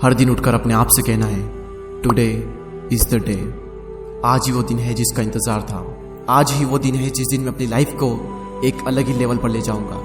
हर दिन उठकर अपने आप से कहना है टुडे इज द डे। आज ही वो दिन है जिसका इंतजार था। आज ही वो दिन है जिस दिन मैं अपनी लाइफ को एक अलग ही लेवल पर ले जाऊंगा।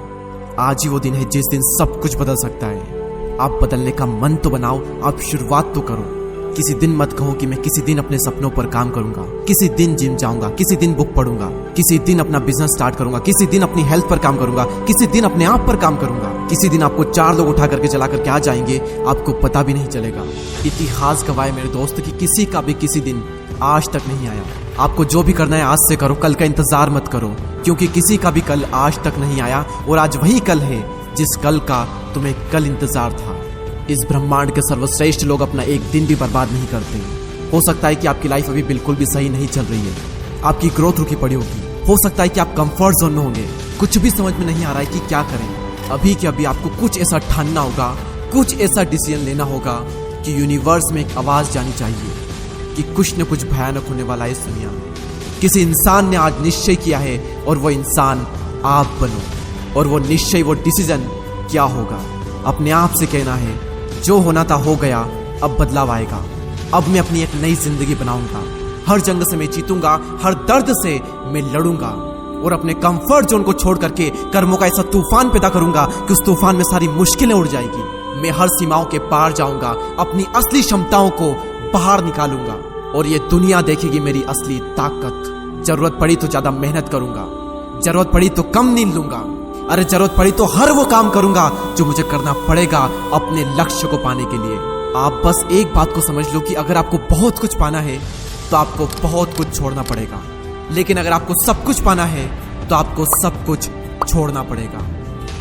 आज ही वो दिन है जिस दिन सब कुछ बदल सकता है। आप बदलने का मन तो बनाओ, आप शुरुआत तो करो। किसी दिन मत कहो कि मैं किसी दिन अपने सपनों पर काम करूंगा, किसी दिन जिम जाऊंगा, किसी दिन बुक पढ़ूंगा, किसी दिन अपना बिजनेस स्टार्ट करूंगा, किसी दिन अपनी हेल्थ पर काम करूंगा, किसी दिन अपने आप पर काम करूंगा। किसी दिन आपको 4 लोग उठा करके चला करके आ जाएंगे, आपको पता भी नहीं चलेगा। इतिहास गवाए मेरे दोस्त कि किसी का भी किसी दिन आज तक नहीं आया। आपको जो भी करना है आज से करो, कल का इंतजार मत करो, क्योंकि किसी का भी कल आज तक नहीं आया और आज वही कल है जिस कल का तुम्हें कल इंतजार था। इस ब्रह्मांड के सर्वश्रेष्ठ लोग अपना एक दिन भी बर्बाद नहीं करते। हो सकता है कि आपकी लाइफ अभी बिल्कुल भी सही नहीं चल रही है, आपकी ग्रोथ रुकी पड़ी होगी। हो सकता है कि आप कंफर्ट जोन में होंगे, कुछ भी समझ में नहीं आ रहा है कि क्या करें। अभी के अभी आपको कुछ ऐसा ठानना होगा, कुछ ऐसा डिसीजन लेना होगा कि यूनिवर्स में एक आवाज जानी चाहिए कि कुछ न कुछ भयानक होने वाला है इस दुनिया में। किसी इंसान ने आज निश्चय किया है और वो इंसान आप बनो। और वो निश्चय, वो डिसीजन क्या होगा? अपने आप से कहना है जो होना था हो गया, अब बदलाव आएगा। अब मैं अपनी एक नई जिंदगी बनाऊंगा। हर जंग से मैं जीतूंगा, हर दर्द से मैं लड़ूंगा और अपने कंफर्ट जोन को छोड़ करके कर्मों का ऐसा तूफान पैदा करूंगा कि उस तूफान में सारी मुश्किलें उड़ जाएगी। मैं हर सीमाओं के पार जाऊंगा, अपनी असली क्षमताओं को बाहर निकालूंगा और ये दुनिया देखेगी मेरी असली ताकत। जरूरत पड़ी तो ज्यादा मेहनत करूंगा, जरूरत पड़ी तो कम नींद लूंगा, अरे जरूरत पड़ी तो हर वो काम करूंगा जो मुझे करना पड़ेगा अपने लक्ष्य को पाने के लिए। आप बस एक बात को समझ लो कि अगर आपको बहुत कुछ पाना है तो आपको बहुत कुछ छोड़ना पड़ेगा, लेकिन अगर आपको सब कुछ पाना है तो आपको सब कुछ छोड़ना पड़ेगा।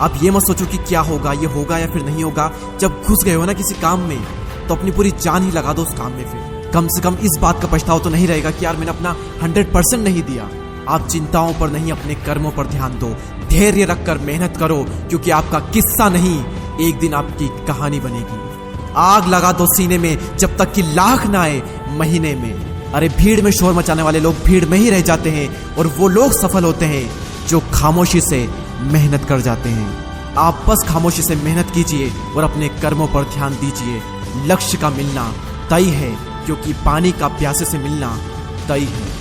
आप ये मत सोचो कि क्या होगा, ये होगा या फिर नहीं होगा। जब घुस गए हो ना किसी काम में तो अपनी पूरी जान ही लगा दो उस काम में। फिर कम से कम इस बात का पछतावा तो नहीं रहेगा कि यार मैंने अपना 100% नहीं दिया। आप चिंताओं पर नहीं, अपने कर्मों पर ध्यान दो। धैर्य रखकर मेहनत करो, क्योंकि आपका किस्सा नहीं, एक दिन आपकी कहानी बनेगी। आग लगा दो सीने में जब तक कि लाख ना आए महीने में। अरे भीड़ में शोर मचाने वाले लोग भीड़ में ही रह जाते हैं और वो लोग सफल होते हैं जो खामोशी से मेहनत कर जाते हैं। आप बस खामोशी से मेहनत कीजिए और अपने कर्मों पर ध्यान दीजिए। लक्ष्य का मिलना तय है, क्योंकि पानी का प्यासे से मिलना तय है।